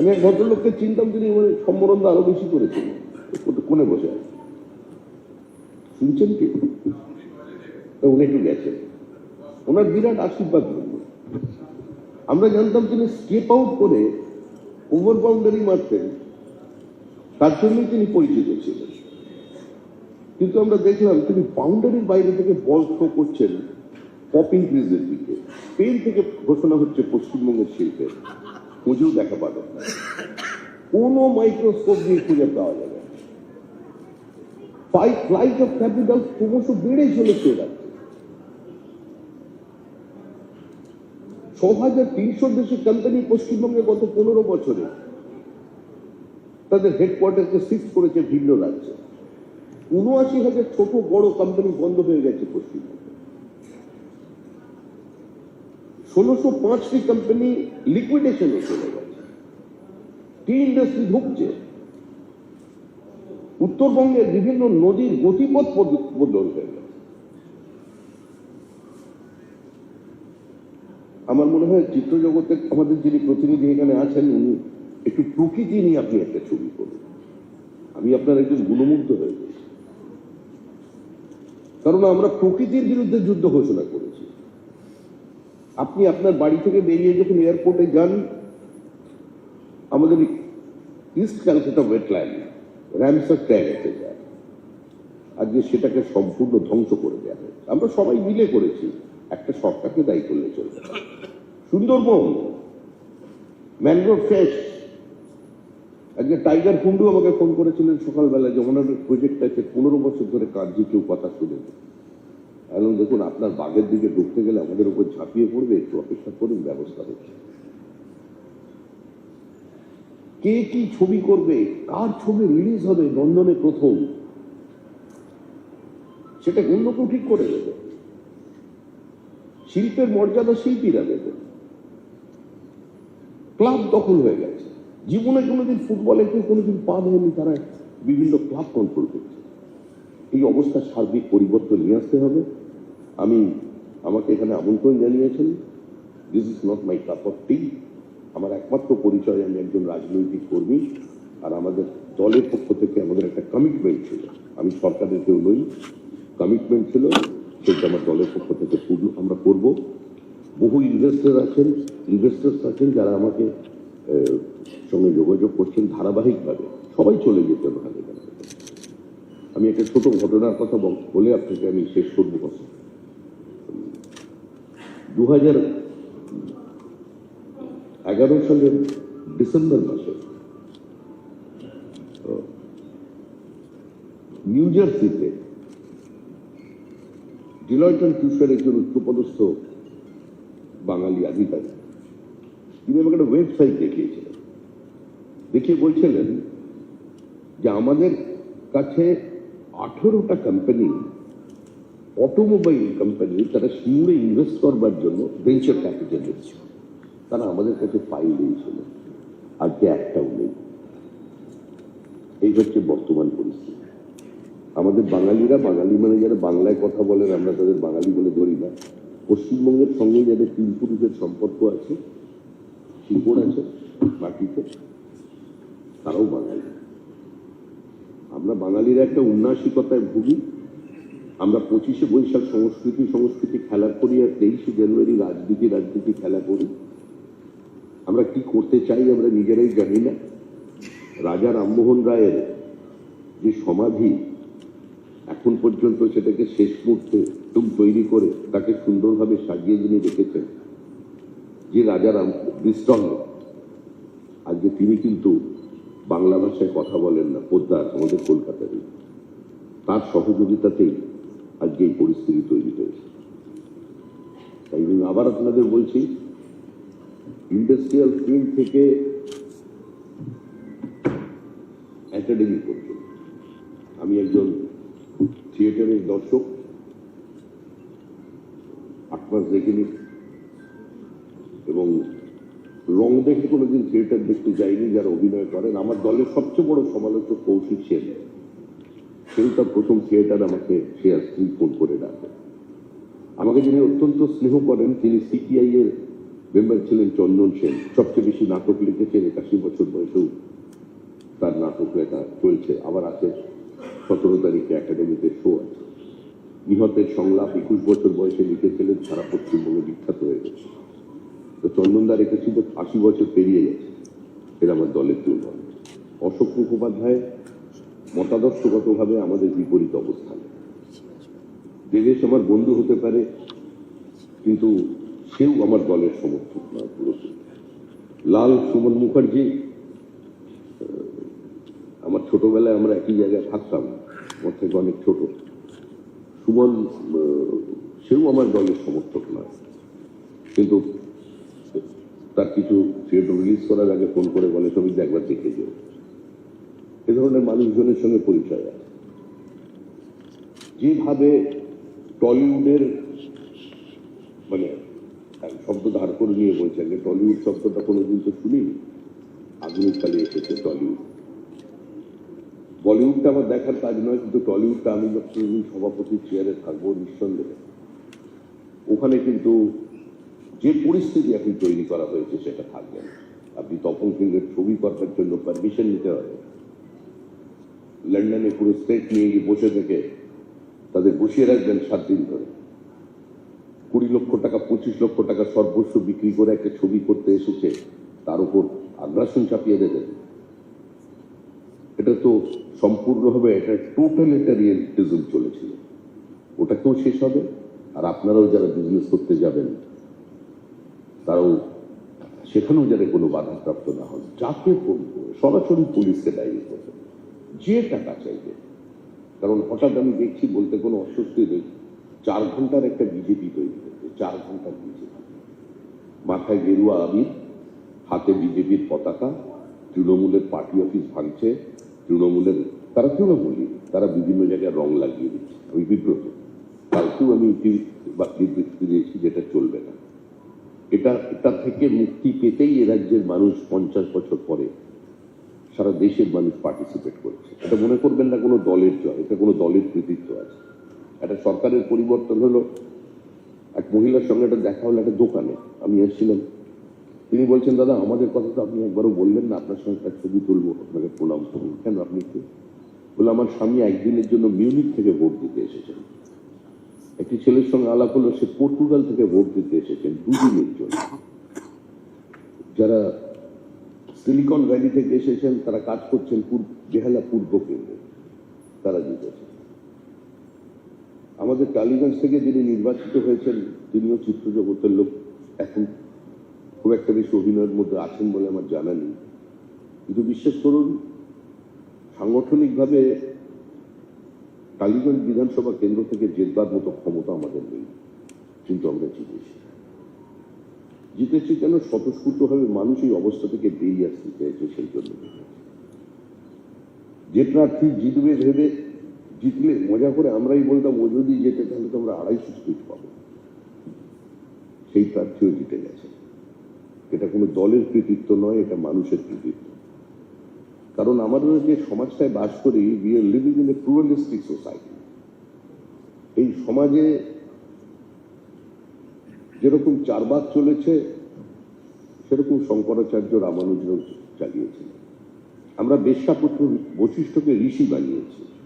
আমি এক ভদ্রলোককে চিনতাম, তিনি সম্বরণ আরো বেশি করেছেন, কোনে বসে আছে, শুনছেন কি? উনি একটু গেছেন, ওনার বিরাট আশীর্বাদ করল। আমরা জানতাম তিনি স্কেপ আউট করে ওভার বাউন্ডারি মারতেন, তার জন্যই তিনি পরিচিত ছিলেন। কিন্তু আমরা দেখলাম তিনি বাউন্ডারির বাইরে থেকে বল থ্রো করছেন পপিং ক্রিজের দিকে। স্পেন থেকে ঘোষণা হচ্ছে পশ্চিমবঙ্গের শিল্পের, খুঁজেও দেখা পাবেন না, কোনো মাইক্রোস্কোপ দিয়ে খুঁজে পাওয়া যাবে। ফ্লাইট অফ ক্যাপিটাল ক্রমশ বেড়ে চলেছে। 6,300 দেশি কোম্পানি পশ্চিমবঙ্গে গত 15 বছরে তাদের হেডকোয়ার্টারকে শিফট করেছে ভিন্ন রাজ্যে। 79,000 ছোট বড় কোম্পানি বন্ধ হয়ে গেছে পশ্চিমবঙ্গে। 1605টি কোম্পানি লিকুইডেশনে চলে গেছে। টি ইন্ডাস্ট্রি ঢুকছে। উত্তরবঙ্গের বিভিন্ন নদীর গতিপথ বদল হয়ে গেছে। আমার মনে হয় চিত্র জগতের আমাদের যিনি প্রতিনিধি এখানে আছেন, উনি একটু প্রকৃতি নিয়ে আপনি একটা ছবি করুন। আমি আপনার একজন গুণমুগ্ধ হয়ে গেছি, কারণ আমরা প্রকৃতির বিরুদ্ধে যুদ্ধ ঘোষণা করেছি। আপনি আপনার বাড়ি থেকে বেরিয়ে যখন এয়ারপোর্টে যান, আমাদের ইস্ট ক্যালকাটা ওয়েটল্যান্ড র্যামসার ট্যাগেতে যায়, আজকে সেটাকে সম্পূর্ণ ধ্বংস করে দেওয়া হয়েছে। আমরা সবাই মিলে করেছি, একটা সরকারকে দায়ী করলে চলবে। সুন্দরবন ম্যানগ্রোভ ফ্রেশ, আজকে টাইগার কুন্ডু আমাকে ফোন করেছিলেন সকালবেলা যে ওনার প্রজেক্ট আছে 15 বছর ধরে কাজে, কেউ কথা শুনেনি। এখন দেখুন, আপনার বাগের দিকে ঢুকতে গেলে আমাদের উপর ঝাঁপিয়ে পড়বে, একটু অপেক্ষা করুন, ব্যবস্থা হচ্ছে। কে কি ছবি করবে, কার ছবি রিলিজ হবে লন্ডনে প্রথম, সেটা অন্য কেউ ঠিক করে দেবে। শিল্পের মর্যাদা শিল্পীরা দেবে। ক্লাব দখল হয়ে গেছে। জীবনে কোনোদিন ফুটবলে কেউ কোনোদিন পা দেয়নি, তারা বিভিন্ন ক্লাব কন্ট্রোল করছে। এই অবস্থা সার্বিক পরিবর্তন নিয়ে আসতে হবে। আমাকে এখানে আমন্ত্রণ জানিয়েছেন। This is not my cup of tea. আমার একমাত্র পরিচয়, আমি একজন রাজনৈতিক কর্মী, আর আমাদের দলের পক্ষ থেকে আমাদের একটা কমিটমেন্ট ছিল। আমি সরকারের কেউ নই, কমিটমেন্ট ছিল, সেটা আমার দলের পক্ষ থেকে পূর্ণ আমরা করব। বহু ইনভেস্টার্স আছেন যারা আমাকে সঙ্গে যোগাযোগ করছেন ধারাবাহিকভাবে। সবাই চলে যেতে ভালো। আমি একটা ছোট ঘটনার কথা বলে আপনাকে আমি শেষ করবো কথা। 2011 সালের ডিসেম্বর মাসে নিউ জার্সিতে ডিলয়েট এন্ড টুশার একজন উচ্চপদস্থ বাঙালি আধিকারিক, তিনি আমাকে একটা ওয়েবসাইট দেখিয়েছিলেন। দেখিয়ে বলছিলেন যে আমাদের কাছে 18টা কোম্পানি, অটোমোবাইল কোম্পানি, তারা সিঙ্গুরে ইনভেস্ট করবার জন্য ভেঞ্চার ক্যাপিটাল দিচ্ছে। তারা আমাদের কাছে ফাইল দিয়েছিল, আজকে একটাও নেই। এই হচ্ছে বর্তমান পরিস্থিতি। আমাদের বাঙালিরা, বাঙালি মানে যারা বাংলায় কথা বলেন, আমরা তাদের বাঙালি বলে ধরি না। পশ্চিমবঙ্গের সঙ্গে যাদের তিন পুরুষের সম্পর্ক আছে, শিল্পর আছে মাটিতে, তারাও বাঙালি। আমরা বাঙালিরা একটা উন্নাসিকতায় ভুগি। আমরা 25শে বৈশাখ সংস্কৃতি খেলা করি, আর 23শে জানুয়ারি রাজনীতি খেলা করি। আমরা কি করতে চাই আমরা নিজেরাই জানি না। রাজা রামমোহন রায়ের যে সমাধি, এখন পর্যন্ত সেটাকে শেষ মুহূর্তে তৈরি করে তাকে সুন্দরভাবে সাজিয়ে যিনি রেখেছেন, যে রাজা ব্রিস্টল, আজকে তিনি কিন্তু বাংলা ভাষায় কথা বলেন না, পোদ্দার, আমাদের কলকাতারই। তার সহযোগিতাতেই আজকে এই পরিস্থিতি তৈরি হয়েছে। তাই জন্য আবার আপনাদের বলছি, ইন্ডাস্ট্রিয়াল ফিল্ড থেকে একাডেমি পর্যন্ত, আমি একজন থিয়েটারের দর্শক, 8 মাস দেখিনি, এবং রং দেখে কোনোদিন থিয়েটার দেখতে যাইনি। যারা অভিনয় করেন, আমার দলের সবচেয়ে বড় সমালোচক কৌশিক সেন, সেই তার প্রথম থিয়েটার আমাকে শেয়ার ফোন করে ডাকেন। আমাকে যিনি অত্যন্ত স্নেহ করেন, তিনি সিপিআই এর মেম্বার ছিলেন চন্দন সেন, সবচেয়ে বেশি নাটক লিখেছেন, 81 বছর বয়সেও তার নাটক লেখা চলছে। আবার আছে 17 তারিখে একাডেমিতে শো আছে। নিহতের সংলাপ 21 বছর বয়সে লিখেছিলেন, সারা পশ্চিমবঙ্গে বিখ্যাত হয়ে গেছে। তো চন্দনদা রেখেছি যে 80 বছর পেরিয়ে গেছে, এরা আমার দলের কেউ নয়। অশোক মুখোপাধ্যায় মতাদর্শগতভাবে আমাদের বিপরীত অবস্থানে। দেবেশ আমার বন্ধু হতে পারে, কিন্তু সেও আমার দলের সমর্থক নয় পুরোপুরি। লাল সুমন মুখার্জি, আমার ছোটবেলায় আমরা একই জায়গায় থাকতাম, আমার থেকে অনেক ছোট। সুমন সেও আমার দলের সমর্থক নয়, কিন্তু তার কিছু থিয়েটার রিলিজ করার আগে ফোন করে বলে তুমি একবার দেখে যেও। এ ধরনের মানুষজনের সঙ্গে পরিচয় আছে। যেভাবে টলিউডের, মানে শব্দ ধার করে নিয়ে বলছেন যে টলিউড শব্দটা কোনোদিন তো শুনিনি, আধুনিক কালে এসেছে টলিউড। বলিউডটা আমার দেখার কাজ নয়, কিন্তু টলিউডটা আমি যখন সভাপতির চেয়ারে থাকবো নিঃসন্দেহে ওখানে কিন্তু যে পরিস্থিতি এখন তৈরি করা হয়েছে সেটা থাকবে না। আপনি তপন সিংহের ছবি করবার জন্য পারমিশন নিতে হবে, লন্ডনে পুরো স্টেট নিয়ে গিয়ে বসে থেকে তাদের বসিয়ে রাখবেন 7 দিন ধরে। 20 লক্ষ টাকা 25 লক্ষ টাকা সর্বস্ব বিক্রি করে একটা ছবি করতে এসেছে, তার উপর আগ্রাসন চাপিয়ে দেবেন। এটা তো সম্পূর্ণভাবে এটা টোটালিটারিয়ানিজম চলেছিল, ওটাকেও শেষ হবে। আর আপনারাও যারা বিজনেস করতে যাবেন তারাও সেখানেও যাতে কোনো বাধাপ্রাপ্ত না হন। যাকে ফোন করে সরাসরি পুলিশকে ডায়েরি করবে, যে টাকা চাইবে। কারণ হঠাৎ আমি দেখছি, বলতে কোনো অস্বস্তি নেই, 4 ঘন্টার একটা বিজেপি তৈরি করছে, 4 ঘন্টার বিজেপি, মাথায় গেরুয়া আবির, হাতে বিজেপির পতাকা, তৃণমূলের পার্টি অফিস ভাঙছে, তৃণমূলের, তারা তৃণমূলই, তারা বিভিন্ন জায়গায় রং লাগিয়ে দিচ্ছে। আমি বিব্রত। কালকেও আমি বিবৃতি দিয়েছি যেটা চলবে না। এটা থেকে মুক্তি পেতেই এ রাজ্যের মানুষ 50 বছর পরে সারা দেশের মানুষ পার্টিসিপেট করছে। এটা মনে করবেন না কোনো দলের জয়, এটা কোনো দলের কৃতিত্ব আছে। একটা সরকারের পরিবর্তন হলো, এক মহিলার সঙ্গে একটা দেখা হলো একটা দোকানে, আমি এসেছিলাম, তিনি বলছেন দাদা আমাদের কথা তো আপনি একবারও বললেন না, আপনার সঙ্গে একটা ছবি তুলবো, আপনাকে প্রণাম করুন। কেন আপনি কি বলে? আমার স্বামী একদিনের জন্য মিউনিক থেকে ভোট দিতে এসেছেন। একটি ছেলের সঙ্গে আলাপ হলো, সে পর্তুগাল থেকে ভোট দিতে এসেছেন 2 দিনের জন্য। যারা সিলিকন ভ্যালি থেকে এসেছেন তারা কাজ করছেন বেহালা পূর্ব কেন্দ্রে, তারা জিতেছেন। আমাদের টালিগঞ্জ থেকে যিনি নির্বাচিত হয়েছেন তিনিও চিত্র জগতের লোক, এখন খুব একটা বেশি অভিনয়ের মধ্যে আছেন বলে আমার জানা নেই, কিন্তু বিশ্বাস করুন সাংগঠনিকভাবে টালিগঞ্জ বিধানসভা কেন্দ্র থেকে জেতবার মতো ক্ষমতা আমাদের নেই, কিন্তু আমরা জিতেছি কেন? স্বতঃস্ফূর্তভাবে মানুষ এই অবস্থা থেকে বেরিয়ে আসতে চাইছে, সেই জন্য। যে প্রার্থী জিতবে ভেবে জিতলে মজা করে আমরাই বলতাম ও যদি যেতে তাহলে তো আমরা 250 সিট পাবো, সেই প্রার্থীও জিতে গেছে। এটা কোনো দলের কৃতিত্ব নয়, এটা মানুষের কৃতিত্ব। কারণ আমাদের যে সমাজটায় বাস করি, we are living in a pluralistic society. এই সমাজে যেরকম চারবাক চলেছে সেরকম শঙ্করাচার্য রামানুজন চালিয়েছেন। আমরা বেশ্যাপুত্র বশিষ্ঠকে ঋষি বানিয়েছি।